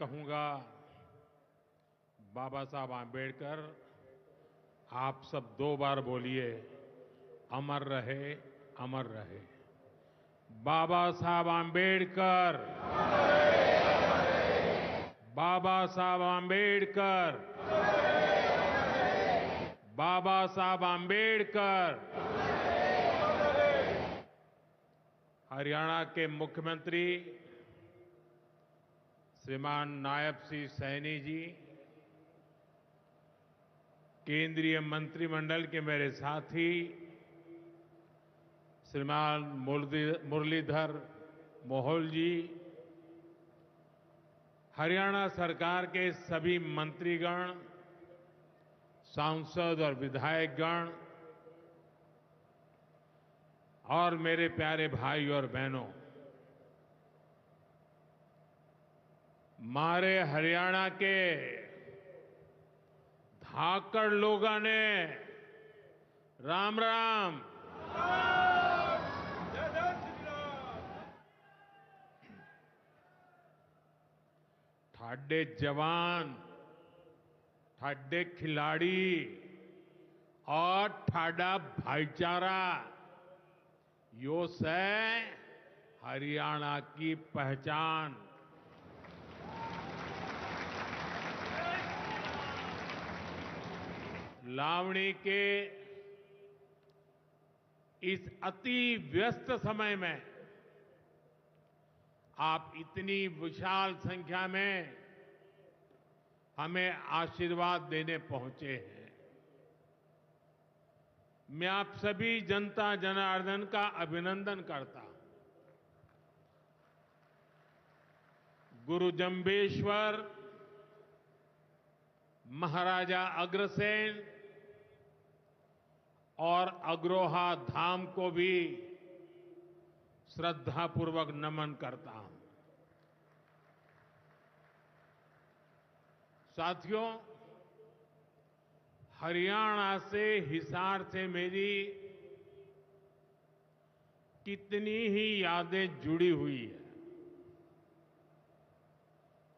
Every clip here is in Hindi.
कहूंगा, बाबा साहब आंबेडकर, आप सब 2 बार बोलिए, अमर रहे, अमर रहे। बाबा साहब आंबेडकर, बाबा साहब आंबेडकर, बाबा साहब आंबेडकर। हरियाणा के मुख्यमंत्री श्रीमान नायब सिंह सैनी जी, केंद्रीय मंत्रिमंडल के मेरे साथी श्रीमान मुरलीधर मोहोल जी, हरियाणा सरकार के सभी मंत्रीगण, सांसद और विधायकगण और मेरे प्यारे भाई और बहनों, मारे हरियाणा के धाकड़ लोगों ने राम राम। ठाडे जवान, ठाडे खिलाड़ी और ठाडा भाईचारा, यो से हरियाणा की पहचान। लावणी के इस अति व्यस्त समय में आप इतनी विशाल संख्या में हमें आशीर्वाद देने पहुंचे हैं। मैं आप सभी जनता जनार्दन का अभिनंदन करता हूं। गुरु जंबेश्वर, महाराजा अग्रसेन और अग्रोहा धाम को भी श्रद्धापूर्वक नमन करता हूं। साथियों, हरियाणा से, हिसार से मेरी कितनी ही यादें जुड़ी हुई है।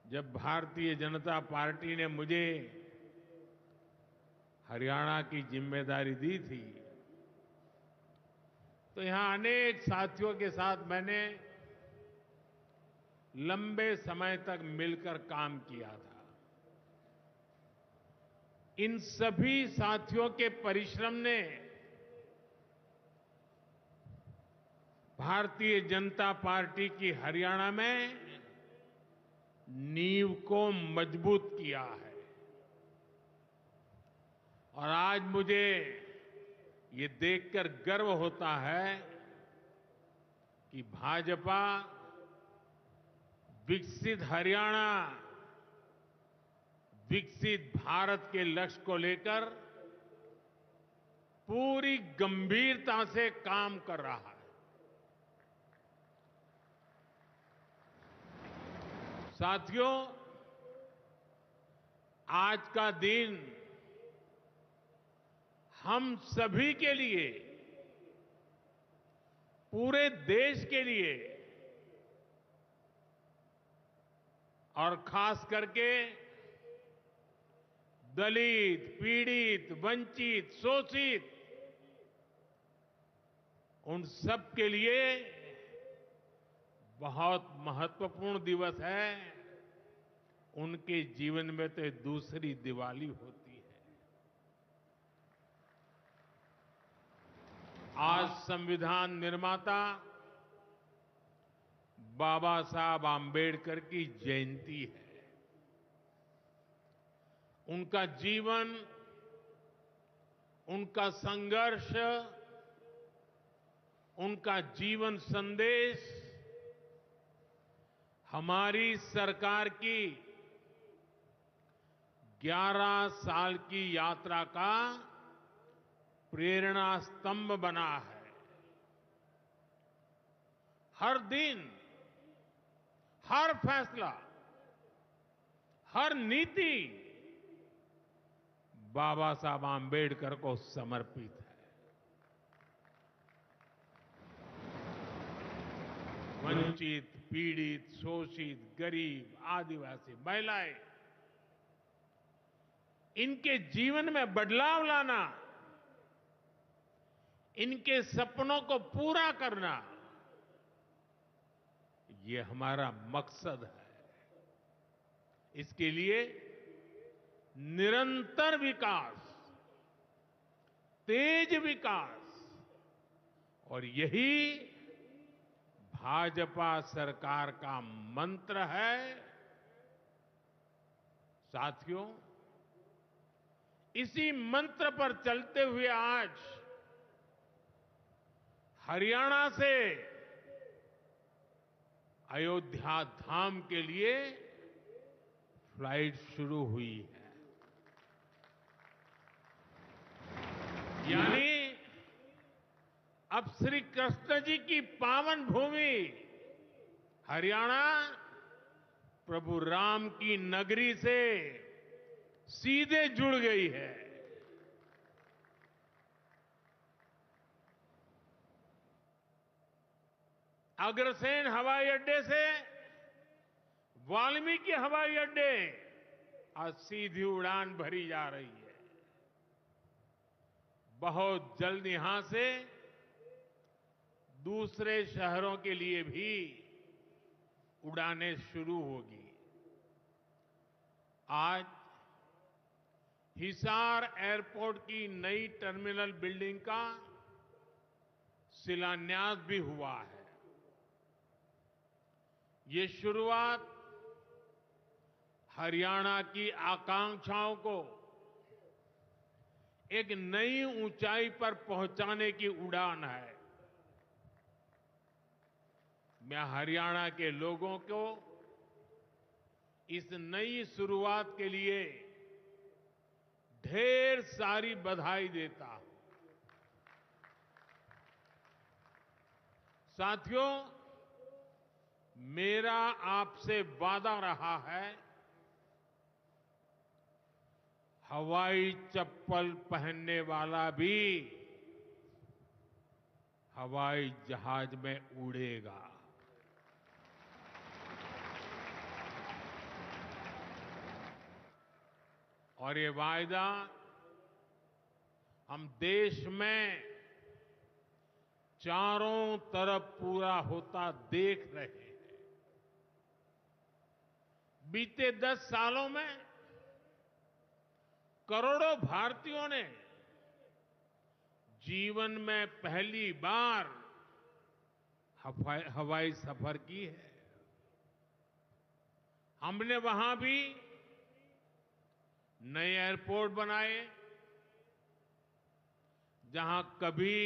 जब भारतीय जनता पार्टी ने मुझे हरियाणा की जिम्मेदारी दी थी, तो यहां अनेक साथियों के साथ मैंने लंबे समय तक मिलकर काम किया था। इन सभी साथियों के परिश्रम ने भारतीय जनता पार्टी की हरियाणा में नींव को मजबूत किया है। और आज मुझे ये देखकर गर्व होता है कि भाजपा विकसित हरियाणा, विकसित भारत के लक्ष्य को लेकर पूरी गंभीरता से काम कर रहा है। साथियों, आज का दिन हम सभी के लिए, पूरे देश के लिए और खास करके दलित, पीड़ित, वंचित, शोषित, उन सब के लिए बहुत महत्वपूर्ण दिवस है। उनके जीवन में तो दूसरी दिवाली होती है। आज संविधान निर्माता बाबा साहब आंबेडकर की जयंती है। उनका जीवन, उनका संघर्ष, उनका जीवन संदेश हमारी सरकार की 11 साल की यात्रा का प्रेरणा स्तंभ बना है। हर दिन, हर फैसला, हर नीति बाबा साहब आंबेडकर को समर्पित है। वंचित, पीड़ित, शोषित, गरीब, आदिवासी, महिलाएं, इनके जीवन में बदलाव लाना, इनके सपनों को पूरा करना, ये हमारा मकसद है। इसके लिए निरंतर विकास, तेज विकास, और यही भाजपा सरकार का मंत्र है। साथियों, इसी मंत्र पर चलते हुए आज हरियाणा से अयोध्या धाम के लिए फ्लाइट शुरू हुई है। यानी अब श्री कृष्ण जी की पावन भूमि हरियाणा प्रभु राम की नगरी से सीधे जुड़ गई है। अग्रसेन हवाई अड्डे से वाल्मीकि हवाई अड्डे आज सीधी उड़ान भरी जा रही है। बहुत जल्द यहां से दूसरे शहरों के लिए भी उड़ानें शुरू होगी। आज हिसार एयरपोर्ट की नई टर्मिनल बिल्डिंग का शिलान्यास भी हुआ है। ये शुरुआत हरियाणा की आकांक्षाओं को एक नई ऊंचाई पर पहुंचाने की उड़ान है। मैं हरियाणा के लोगों को इस नई शुरुआत के लिए ढेर सारी बधाई देता हूं। साथियों, मेरा आपसे वादा रहा है, हवाई चप्पल पहनने वाला भी हवाई जहाज में उड़ेगा। और ये वायदा हम देश में चारों तरफ पूरा होता देख रहे हैं। बीते 10 सालों में करोड़ों भारतीयों ने जीवन में पहली बार हवाई सफर की है। हमने वहां भी नए एयरपोर्ट बनाए, जहां कभी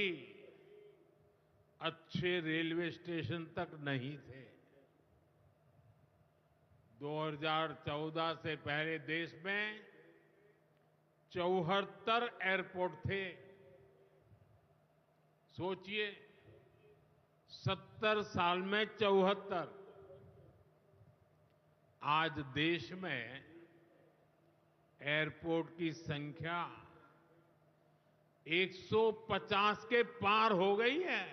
अच्छे रेलवे स्टेशन तक नहीं थे। 2014 से पहले देश में 74 एयरपोर्ट थे। सोचिए, 70 साल में 74। आज देश में एयरपोर्ट की संख्या 150 के पार हो गई है।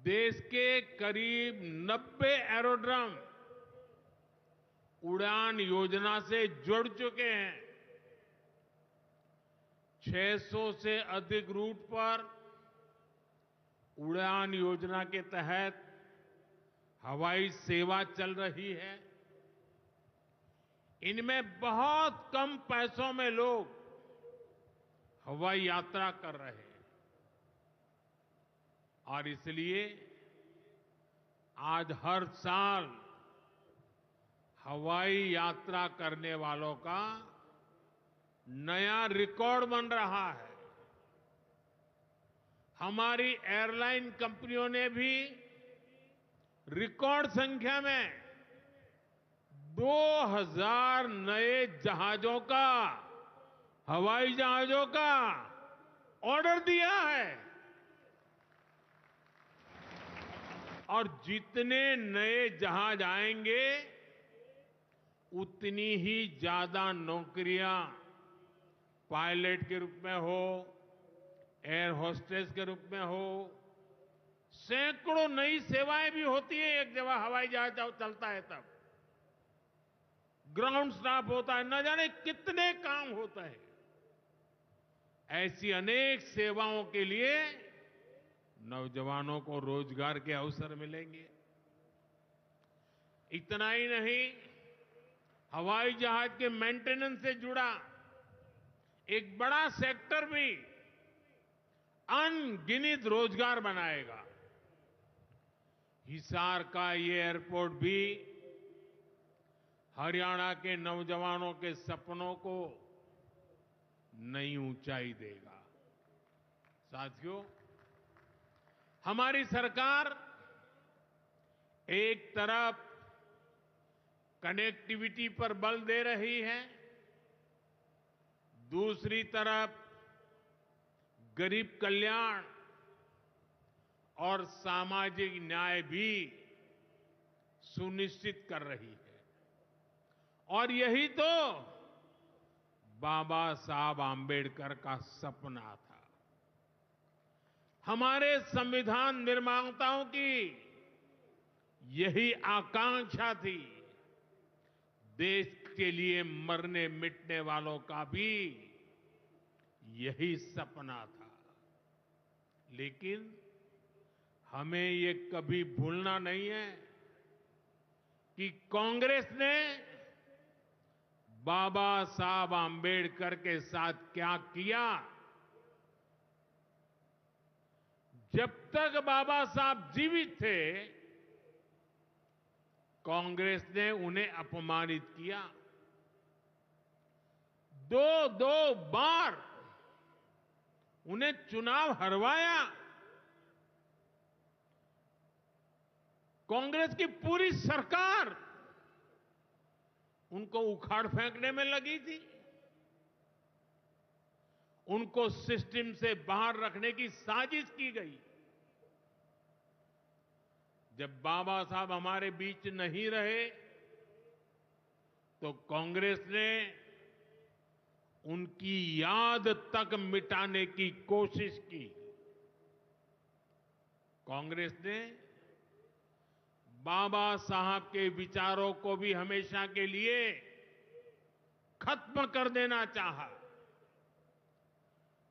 देश के करीब 90 एरोड्रम उड़ान योजना से जुड़ चुके हैं। 600 से अधिक रूट पर उड़ान योजना के तहत हवाई सेवा चल रही है। इनमें बहुत कम पैसों में लोग हवाई यात्रा कर रहे हैं। और इसलिए आज हर साल हवाई यात्रा करने वालों का नया रिकॉर्ड बन रहा है। हमारी एयरलाइन कंपनियों ने भी रिकॉर्ड संख्या में 2000 नए जहाजों का, हवाई जहाजों का ऑर्डर दिया है। और जितने नए जहाज आएंगे, उतनी ही ज्यादा नौकरियां पायलट के रूप में हो, एयर होस्टेस के रूप में हो, सैकड़ों नई सेवाएं भी होती है एक जगह हवाई जहाज चलता है तब। ग्राउंड स्टाफ होता है, न जाने कितने काम होते हैं। ऐसी अनेक सेवाओं के लिए नौजवानों को रोजगार के अवसर मिलेंगे। इतना ही नहीं, हवाई जहाज के मेंटेनेंस से जुड़ा एक बड़ा सेक्टर भी अनगिनत रोजगार बनाएगा। हिसार का ये एयरपोर्ट भी हरियाणा के नौजवानों के सपनों को नई ऊंचाई देगा। साथियों, हमारी सरकार एक तरफ कनेक्टिविटी पर बल दे रही है, दूसरी तरफ गरीब कल्याण और सामाजिक न्याय भी सुनिश्चित कर रही है। और यही तो बाबा साहब आंबेडकर का सपना था। हमारे संविधान निर्माताओं की यही आकांक्षा थी। देश के लिए मरने मिटने वालों का भी यही सपना था। लेकिन हमें ये कभी भूलना नहीं है कि कांग्रेस ने बाबा साहब आंबेडकर के साथ क्या किया। जब तक बाबा साहब जीवित थे, कांग्रेस ने उन्हें अपमानित किया। दो बार उन्हें चुनाव हरवाया। कांग्रेस की पूरी सरकार उनको उखाड़ फेंकने में लगी थी। उनको सिस्टम से बाहर रखने की साजिश की गई। जब बाबा साहब हमारे बीच नहीं रहे तो कांग्रेस ने उनकी याद तक मिटाने की कोशिश की। कांग्रेस ने बाबा साहब के विचारों को भी हमेशा के लिए खत्म कर देना चाहा।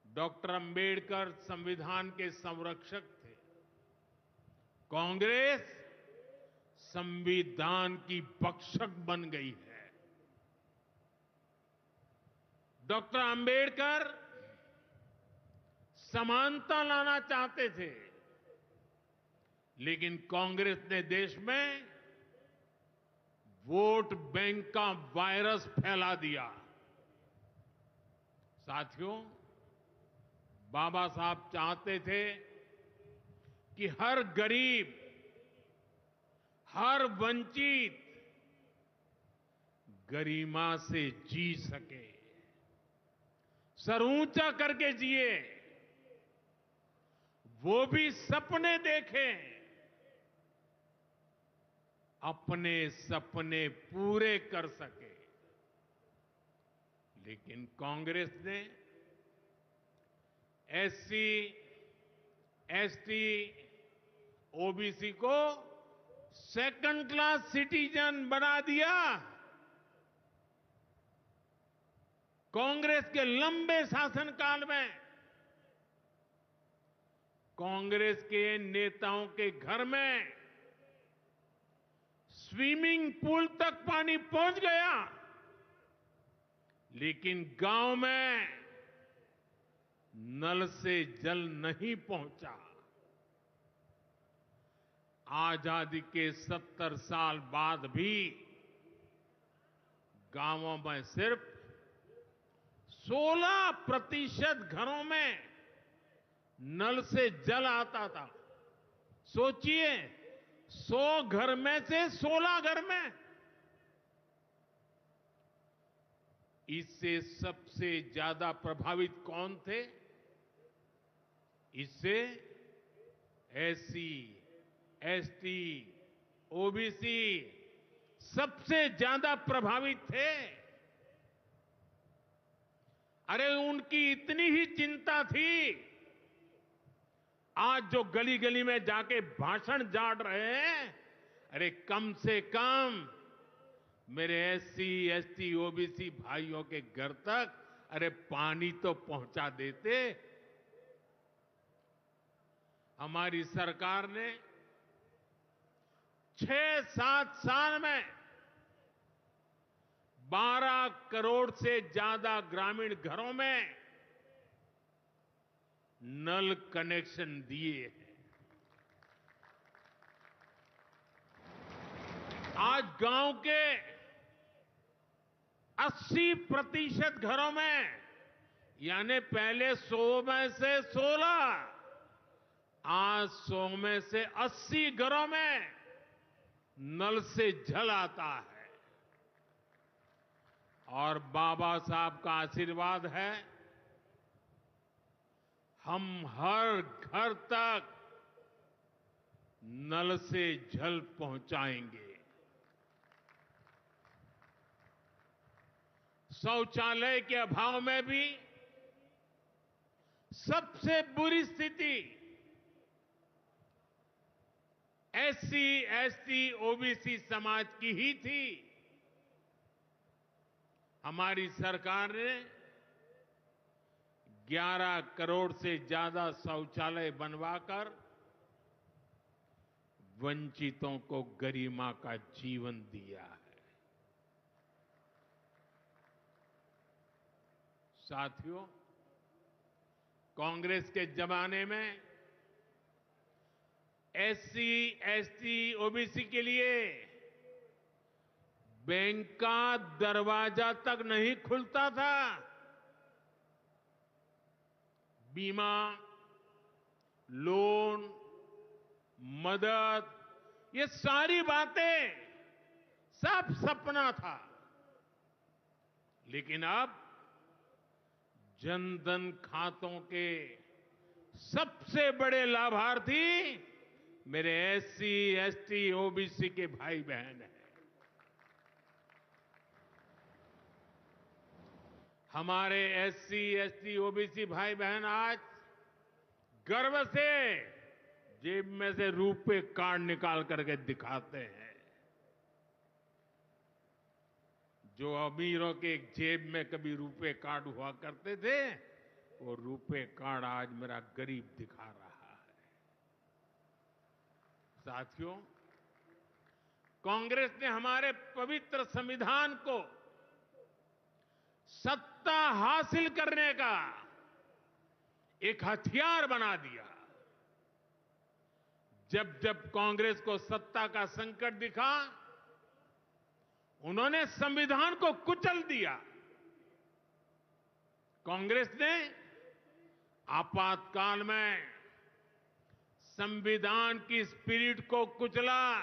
डॉक्टर अंबेडकर संविधान के संरक्षक थे। कांग्रेस संविधान की भक्षक बन गई है। डॉक्टर अंबेडकर समानता लाना चाहते थे, लेकिन कांग्रेस ने देश में वोट बैंक का वायरस फैला दिया। साथियों, बाबा साहब चाहते थे कि हर गरीब, हर वंचित गरिमा से जी सके, सर ऊंचा करके जिए, वो भी सपने देखें, अपने सपने पूरे कर सके। लेकिन कांग्रेस ने एससी, एसटी, ओबीसी को सेकंड क्लास सिटीजन बना दिया। कांग्रेस के लंबे शासनकाल में कांग्रेस के नेताओं के घर में स्विमिंग पूल तक पानी पहुंच गया, लेकिन गांव में नल से जल नहीं पहुंचा। आजादी के 70 साल बाद भी गांवों में सिर्फ 16% घरों में नल से जल आता था। सोचिए, 100 घर में से 16 घर में। इससे सबसे ज्यादा प्रभावित कौन थे? इससे एससी, एसटी, ओबीसी सबसे ज्यादा प्रभावित थे। अरे उनकी इतनी ही चिंता थी आज जो गली गली में जाके भाषण झाड़ रहे हैं, अरे कम से कम मेरे एससी, एसटी, ओबीसी भाइयों के घर तक अरे पानी तो पहुंचा देते। हमारी सरकार ने 6-7 साल में 12 करोड़ से ज्यादा ग्रामीण घरों में नल कनेक्शन दिए हैं। आज गांव के 80% घरों में, यानी पहले 100 में से 16, आज 100 में से 80 घरों में नल से जल आता है। और बाबा साहब का आशीर्वाद है, हम हर घर तक नल से जल पहुंचाएंगे। शौचालय के अभाव में भी सबसे बुरी स्थिति एससी, एसटी, ओबीसी समाज की ही थी। हमारी सरकार ने 11 करोड़ से ज्यादा शौचालय बनवाकर वंचितों को गरिमा का जीवन दिया है। साथियों, कांग्रेस के जमाने में एससी, एसटी, ओबीसी के लिए बैंक का दरवाजा तक नहीं खुलता था। बीमा, लोन, मदद, ये सारी बातें सब सपना था। लेकिन अब जनधन खातों के सबसे बड़े लाभार्थी मेरे एससी, एसटी, ओबीसी के भाई बहन हैं। हमारे एससी, एसटी, ओबीसी भाई बहन आज गर्व से जेब में से रुपए कार्ड निकाल करके दिखाते हैं। जो अमीरों के जेब में कभी रुपए कार्ड हुआ करते थे, वो रुपए कार्ड आज मेरा गरीब दिखा रहा है। साथियों, कांग्रेस ने हमारे पवित्र संविधान को सत्ता हासिल करने का एक हथियार बना दिया। जब जब कांग्रेस को सत्ता का संकट दिखा, उन्होंने संविधान को कुचल दिया। कांग्रेस ने आपातकाल में संविधान की स्पिरिट को कुचला,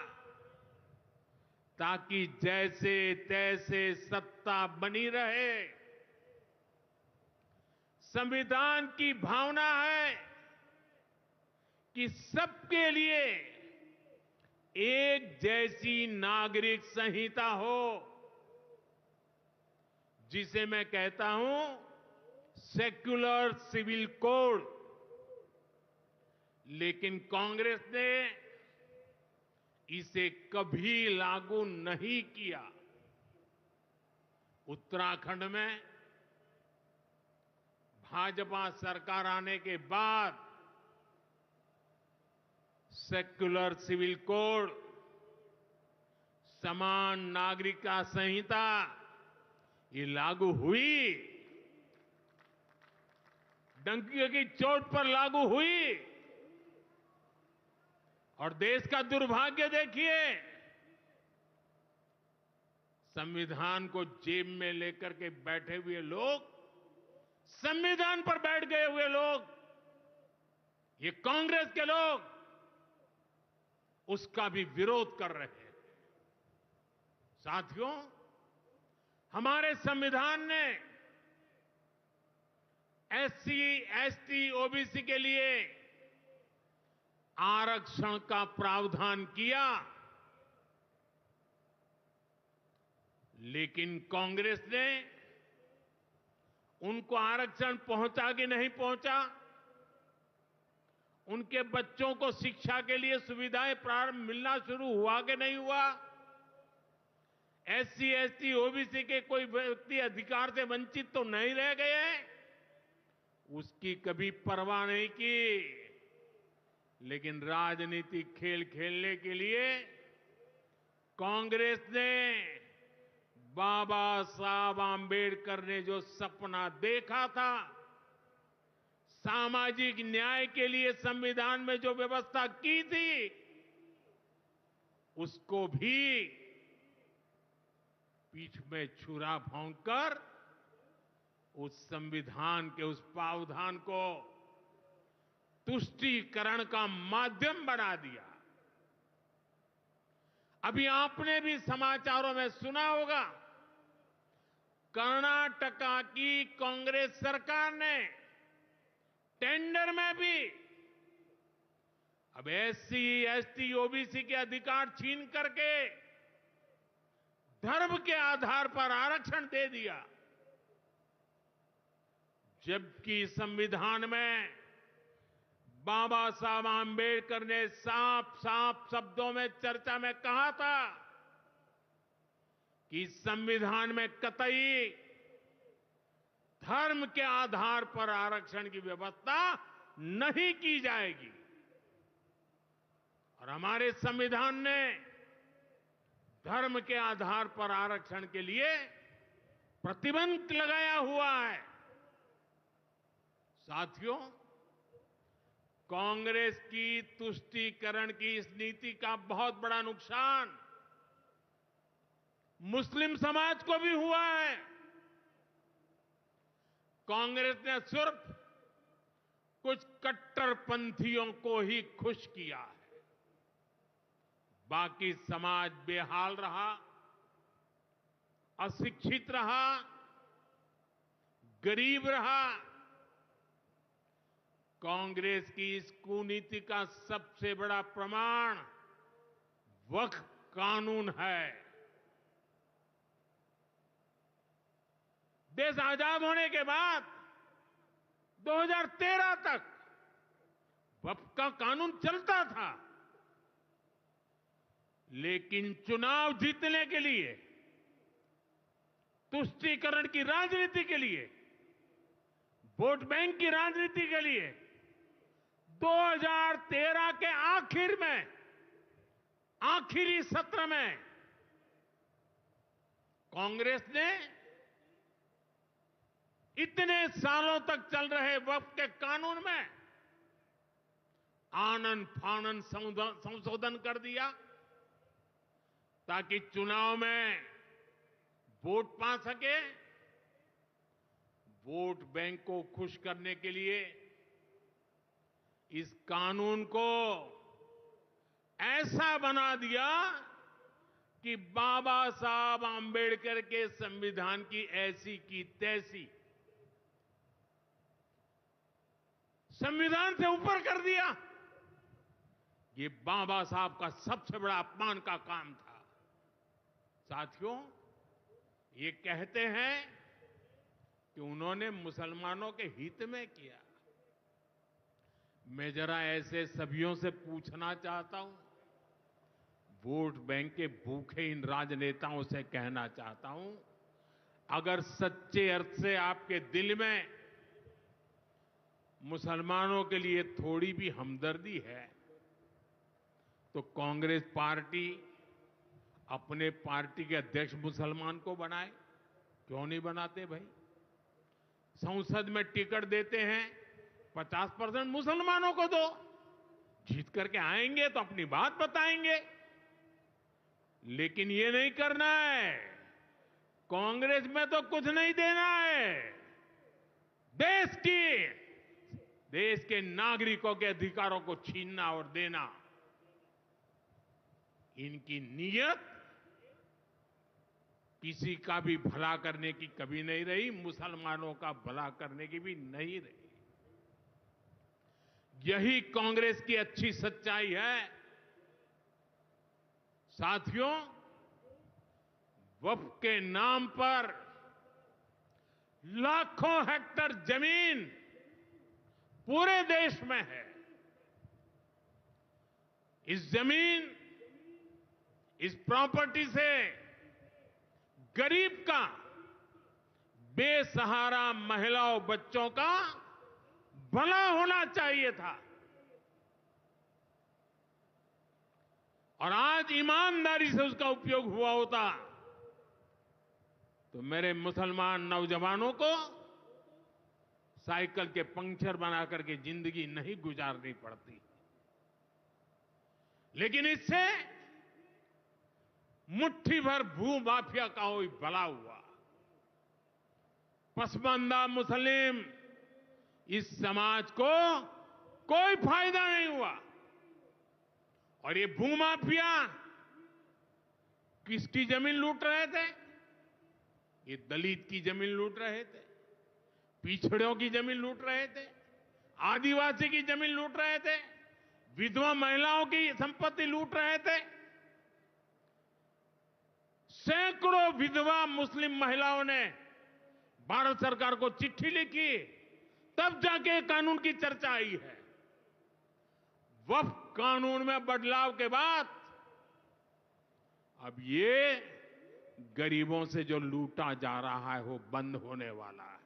ताकि जैसे तैसे सत्ता बनी रहे। संविधान की भावना है कि सबके लिए एक जैसी नागरिक संहिता हो, जिसे मैं कहता हूं सेक्युलर सिविल कोड। लेकिन कांग्रेस ने इसे कभी लागू नहीं किया। उत्तराखंड में भाजपा सरकार आने के बाद सेक्युलर सिविल कोड, समान नागरिकता संहिता, ये लागू हुई। डंकी की चोट पर लागू हुई। और देश का दुर्भाग्य देखिए, संविधान को जेब में लेकर के बैठे हुए लोग, संविधान पर बैठ गए हुए लोग, ये कांग्रेस के लोग उसका भी विरोध कर रहे हैं। साथियों, हमारे संविधान ने एससी, एसटी, ओबीसी के लिए आरक्षण का प्रावधान किया, लेकिन कांग्रेस ने उनको आरक्षण पहुंचा कि नहीं पहुंचा, उनके बच्चों को शिक्षा के लिए सुविधाएं प्रारंभ मिलना शुरू हुआ कि नहीं हुआ? एससी, एसटी, ओबीसी के कोई व्यक्ति अधिकार से वंचित तो नहीं रह गए हैं? उसकी कभी परवाह नहीं की। लेकिन राजनीतिक खेल खेलने के लिए कांग्रेस ने बाबा साहब आंबेडकर ने जो सपना देखा था, सामाजिक न्याय के लिए संविधान में जो व्यवस्था की थी, उसको भी पीठ में छुरा भोंककर उस संविधान के उस प्रावधान को तुष्टीकरण का माध्यम बना दिया। अभी आपने भी समाचारों में सुना होगा, कर्नाटका की कांग्रेस सरकार ने टेंडर में भी अब एससी, एसटी, ओबीसी के अधिकार छीन करके धर्म के आधार पर आरक्षण दे दिया। जबकि संविधान में बाबा साहब आंबेडकर ने साफ साफ शब्दों में चर्चा में कहा था कि संविधान में कतई धर्म के आधार पर आरक्षण की व्यवस्था नहीं की जाएगी। और हमारे संविधान ने धर्म के आधार पर आरक्षण के लिए प्रतिबंध लगाया हुआ है। साथियों, कांग्रेस की तुष्टीकरण की इस नीति का बहुत बड़ा नुकसान मुस्लिम समाज को भी हुआ है। कांग्रेस ने सिर्फ कुछ कट्टरपंथियों को ही खुश किया है, बाकी समाज बेहाल रहा, अशिक्षित रहा, गरीब रहा। कांग्रेस की इस कुनीति का सबसे बड़ा प्रमाण वक्फ कानून है। देश आजाद होने के बाद 2013 तक वक्फ का कानून चलता था, लेकिन चुनाव जीतने के लिए, तुष्टीकरण की राजनीति के लिए, वोट बैंक की राजनीति के लिए 2013 के आखिर में, आखिरी सत्र में कांग्रेस ने इतने सालों तक चल रहे वक्फ के कानून में आनन फानन संशोधन कर दिया ताकि चुनाव में वोट पा सके। वोट बैंक को खुश करने के लिए इस कानून को ऐसा बना दिया कि बाबा साहब आंबेडकर के संविधान की ऐसी की तैसी संविधान से ऊपर कर दिया। ये बाबा साहब का सबसे बड़ा अपमान का काम था। साथियों, ये कहते हैं कि उन्होंने मुसलमानों के हित में किया। मैं जरा ऐसे सभियों से पूछना चाहता हूं, वोट बैंक के भूखे इन राजनेताओं से कहना चाहता हूं, अगर सच्चे अर्थ से आपके दिल में मुसलमानों के लिए थोड़ी भी हमदर्दी है तो कांग्रेस पार्टी अपने पार्टी के अध्यक्ष मुसलमान को बनाए। क्यों नहीं बनाते भाई? संसद में टिकट देते हैं, 50% मुसलमानों को दो। जीत करके आएंगे तो अपनी बात बताएंगे, लेकिन ये नहीं करना है। कांग्रेस में तो कुछ नहीं देना है। देश के नागरिकों के अधिकारों को छीनना और देना, इनकी नीयत किसी का भी भला करने की कभी नहीं रही, मुसलमानों का भला करने की भी नहीं रही। यही कांग्रेस की अच्छी सच्चाई है। साथियों, वक्फ के नाम पर लाखों हेक्टेयर जमीन पूरे देश में है, इस जमीन, इस प्रॉपर्टी से गरीब का, बेसहारा महिलाओं बच्चों का भला होना चाहिए था। और आज ईमानदारी से उसका उपयोग हुआ होता तो मेरे मुसलमान नौजवानों को साइकिल के पंक्चर बना करके जिंदगी नहीं गुजारनी पड़ती। लेकिन इससे मुट्ठी भर भू माफिया का कोई भला हुआ। पसमानदा मुस्लिम इस समाज को कोई फायदा नहीं हुआ। और ये भूमाफिया किसकी जमीन लूट रहे थे? ये दलित की जमीन लूट रहे थे, पिछड़ों की जमीन लूट रहे थे, आदिवासी की जमीन लूट रहे थे, विधवा महिलाओं की संपत्ति लूट रहे थे। सैकड़ों विधवा मुस्लिम महिलाओं ने भारत सरकार को चिट्ठी लिखी, तब जाके कानून की चर्चा आई है। वक्फ कानून में बदलाव के बाद अब ये गरीबों से जो लूटा जा रहा है वो बंद होने वाला है।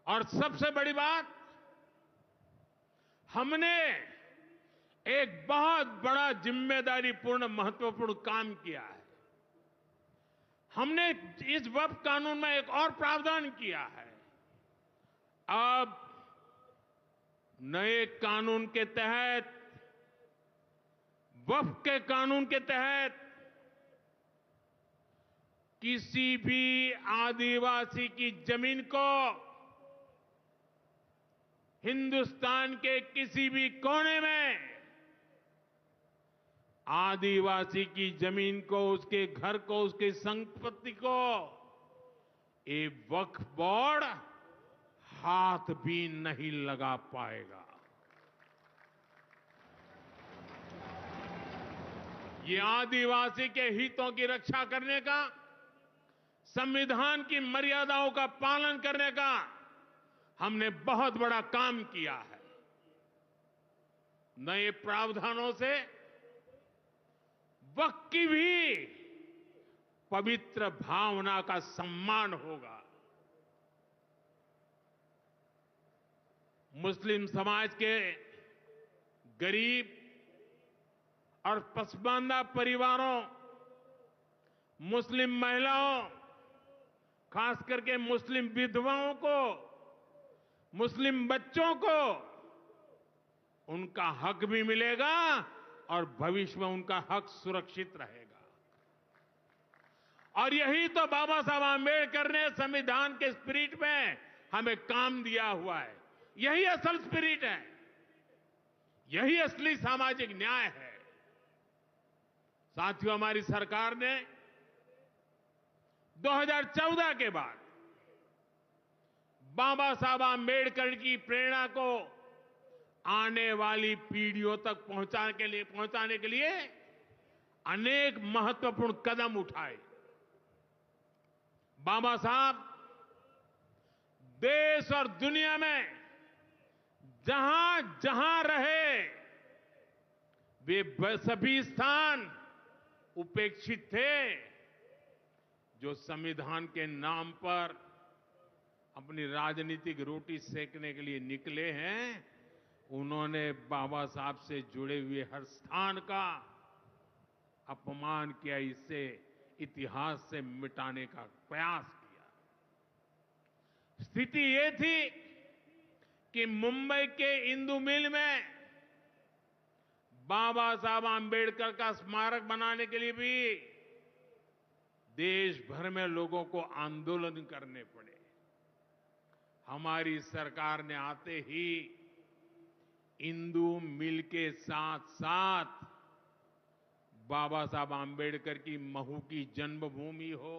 और सबसे बड़ी बात, हमने एक बहुत बड़ा जिम्मेदारीपूर्ण महत्वपूर्ण काम किया है। हमने इस वक्फ कानून में एक और प्रावधान किया है। अब नए कानून के तहत, वक्फ के कानून के तहत किसी भी आदिवासी की जमीन को हिंदुस्तान के किसी भी कोने में आदिवासी की जमीन को, उसके घर को, उसकी संपत्ति को ये वक्फ बोर्ड हाथ भी नहीं लगा पाएगा। ये आदिवासी के हितों की रक्षा करने का, संविधान की मर्यादाओं का पालन करने का हमने बहुत बड़ा काम किया है। नए प्रावधानों से वक्फ की भी पवित्र भावना का सम्मान होगा। मुस्लिम समाज के गरीब और पसमानदा परिवारों, मुस्लिम महिलाओं, खास करके मुस्लिम विधवाओं को, मुस्लिम बच्चों को उनका हक भी मिलेगा और भविष्य में उनका हक सुरक्षित रहेगा। और यही तो बाबा साहब आंबेडकर ने संविधान के स्पिरिट में हमें काम दिया हुआ है। यही असल स्पिरिट है, यही असली सामाजिक न्याय है। साथियों, हमारी सरकार ने 2014 के बाद बाबा साहब आंबेडकर की प्रेरणा को आने वाली पीढ़ियों तक पहुंचाने के लिए अनेक महत्वपूर्ण कदम उठाए। बाबा साहब देश और दुनिया में जहां जहां रहे, वे सभी स्थान उपेक्षित थे। जो संविधान के नाम पर अपनी राजनीतिक रोटी सेकने के लिए निकले हैं, उन्होंने बाबा साहब से जुड़े हुए हर स्थान का अपमान किया, इसे इतिहास से मिटाने का प्रयास किया। स्थिति ये थी कि मुंबई के इंदु मिल में बाबा साहब आंबेडकर का स्मारक बनाने के लिए भी देश भर में लोगों को आंदोलन करने पड़े। हमारी सरकार ने आते ही इंदु मिल के साथ साथ बाबा साहब आंबेडकर की महू की जन्मभूमि हो,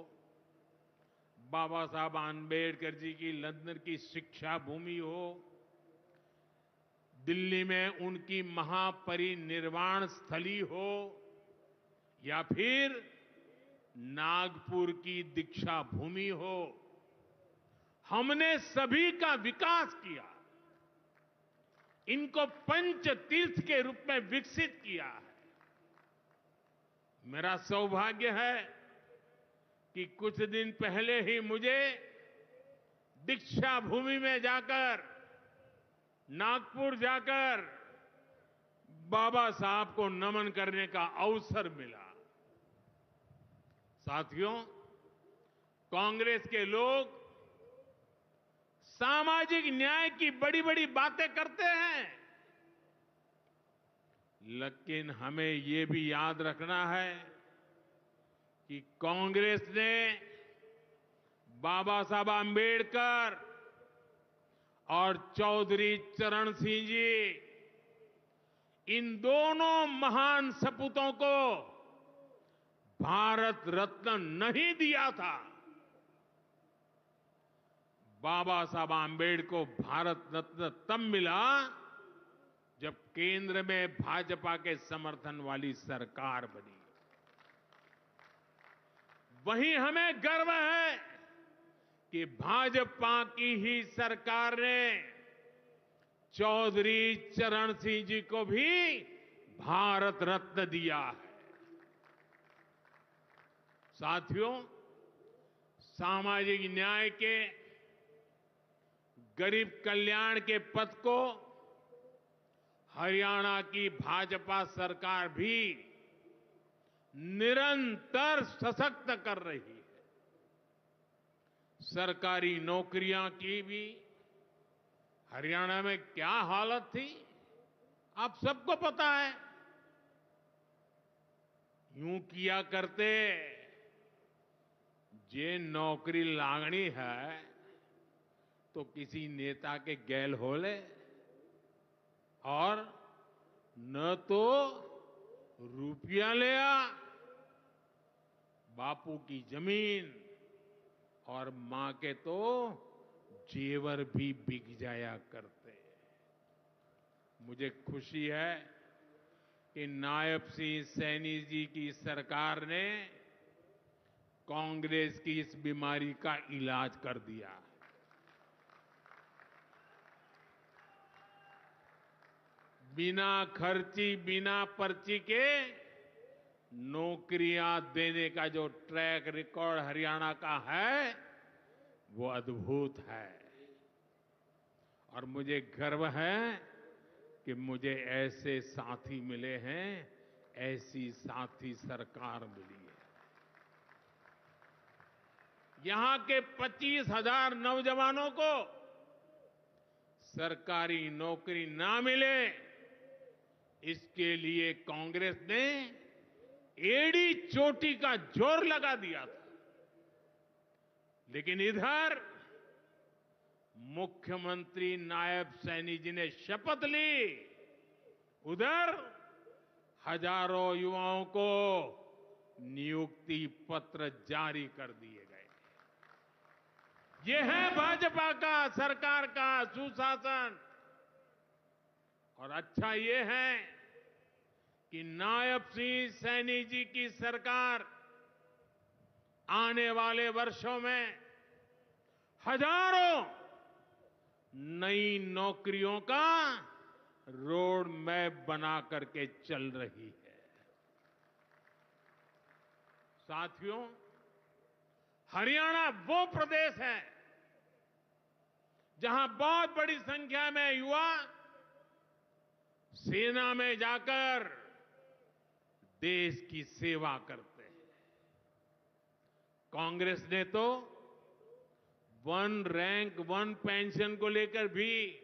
बाबा साहब आंबेडकर जी की लंदन की शिक्षा भूमि हो, दिल्ली में उनकी महापरिनिर्वाण स्थली हो, या फिर नागपुर की दीक्षा भूमि हो, हमने सभी का विकास किया, इनको पंच तीर्थ के रूप में विकसित किया है। मेरा सौभाग्य है कि कुछ दिन पहले ही मुझे दीक्षा भूमि में जाकर, नागपुर जाकर बाबा साहब को नमन करने का अवसर मिला। साथियों, कांग्रेस के लोग सामाजिक न्याय की बड़ी बड़ी बातें करते हैं, लेकिन हमें ये भी याद रखना है कि कांग्रेस ने बाबा साहब आंबेडकर और चौधरी चरण सिंह जी, इन दोनों महान सपूतों को भारत रत्न नहीं दिया था। बाबा साहब आंबेडकर को भारत रत्न तब मिला जब केंद्र में भाजपा के समर्थन वाली सरकार बनी। वहीं हमें गर्व है कि भाजपा की ही सरकार ने चौधरी चरण सिंह जी को भी भारत रत्न दिया है। साथियों, सामाजिक न्याय के, गरीब कल्याण के पथ को हरियाणा की भाजपा सरकार भी निरंतर सशक्त कर रही है। सरकारी नौकरियां की भी हरियाणा में क्या हालत थी, आप सबको पता है। यूं किया करते, जे नौकरी लागनी है तो किसी नेता के गैल हो ले, और न तो रुपया ले आ, बापू की जमीन और मां के तो जेवर भी बिक जाया करते। मुझे खुशी है कि नायब सिंह सैनी जी की सरकार ने कांग्रेस की इस बीमारी का इलाज कर दिया। बिना खर्ची, बिना पर्ची के नौकरियां देने का जो ट्रैक रिकॉर्ड हरियाणा का है, वो अद्भुत है। और मुझे गर्व है कि मुझे ऐसे साथी मिले हैं, ऐसी साथी सरकार मिली है। यहां के 25,000 नौजवानों को सरकारी नौकरी ना मिले, इसके लिए कांग्रेस ने एड़ी चोटी का जोर लगा दिया था। लेकिन इधर मुख्यमंत्री नायब सैनी जी ने शपथ ली, उधर हजारों युवाओं को नियुक्ति पत्र जारी कर दिए गए। ये है भाजपा का, सरकार का सुशासन। और अच्छा ये है कि नायब सिंह सैनी जी की सरकार आने वाले वर्षों में हजारों नई नौकरियों का रोड मैप बना करके चल रही है। साथियों, हरियाणा वो प्रदेश है जहां बहुत बड़ी संख्या में युवा सेना में जाकर देश की सेवा करते हैं। कांग्रेस ने तो वन रैंक वन पेंशन को लेकर भी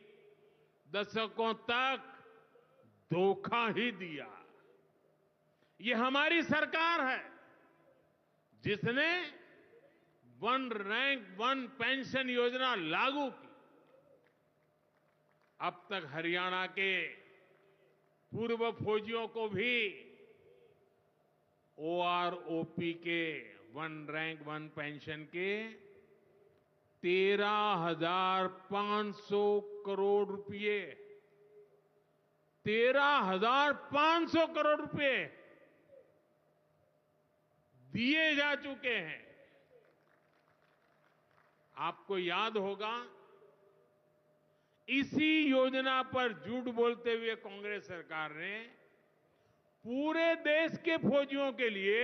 दशकों तक धोखा ही दिया। ये हमारी सरकार है जिसने वन रैंक वन पेंशन योजना लागू की। अब तक हरियाणा के पूर्व फौजियों को भी ओआरओपी के वन रैंक वन पेंशन के 13,500 करोड़ रुपए, 13,500 करोड़ रुपए दिए जा चुके हैं। आपको याद होगा, इसी योजना पर झूठ बोलते हुए कांग्रेस सरकार ने पूरे देश के फौजियों के लिए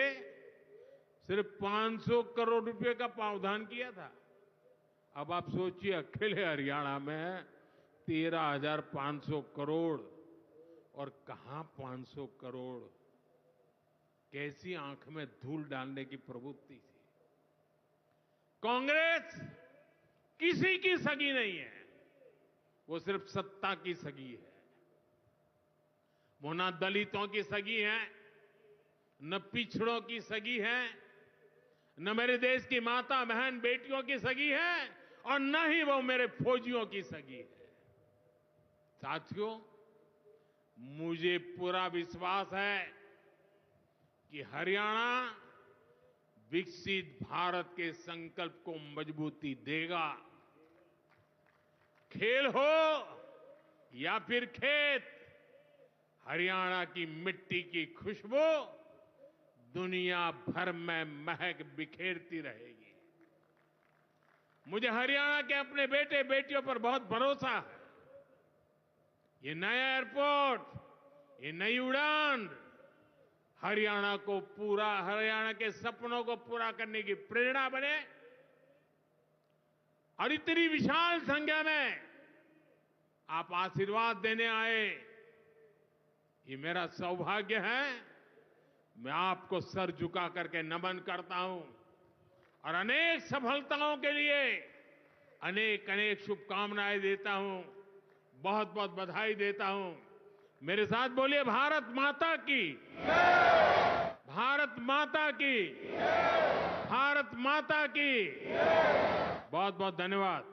सिर्फ 500 करोड़ रुपए का प्रावधान किया था। अब आप सोचिए, अकेले हरियाणा में 13,500 करोड़, और कहां 500 करोड़, कैसी आंख में धूल डालने की प्रवृत्ति थी। कांग्रेस किसी की सगी नहीं है, वो सिर्फ सत्ता की सगी है। वो ना दलितों की सगी है, न पिछड़ों की सगी है, न मेरे देश की माता बहन बेटियों की सगी है, और न ही वो मेरे फौजियों की सगी है। साथियों, मुझे पूरा विश्वास है कि हरियाणा विकसित भारत के संकल्प को मजबूती देगा। खेल हो या फिर खेत, हरियाणा की मिट्टी की खुशबू दुनिया भर में महक बिखेरती रहेगी। मुझे हरियाणा के अपने बेटे बेटियों पर बहुत भरोसा है। ये नया एयरपोर्ट, ये नई उड़ान हरियाणा के सपनों को पूरा करने की प्रेरणा बने, और इतनी विशाल संख्या में आप आशीर्वाद देने आए, ये मेरा सौभाग्य है। मैं आपको सर झुका करके नमन करता हूं, और अनेक सफलताओं के लिए अनेक अनेक शुभकामनाएं देता हूं, बहुत बहुत बधाई देता हूं। मेरे साथ बोलिए, भारत माता की, भारत माता की, भारत माता की। बहुत बहुत धन्यवाद।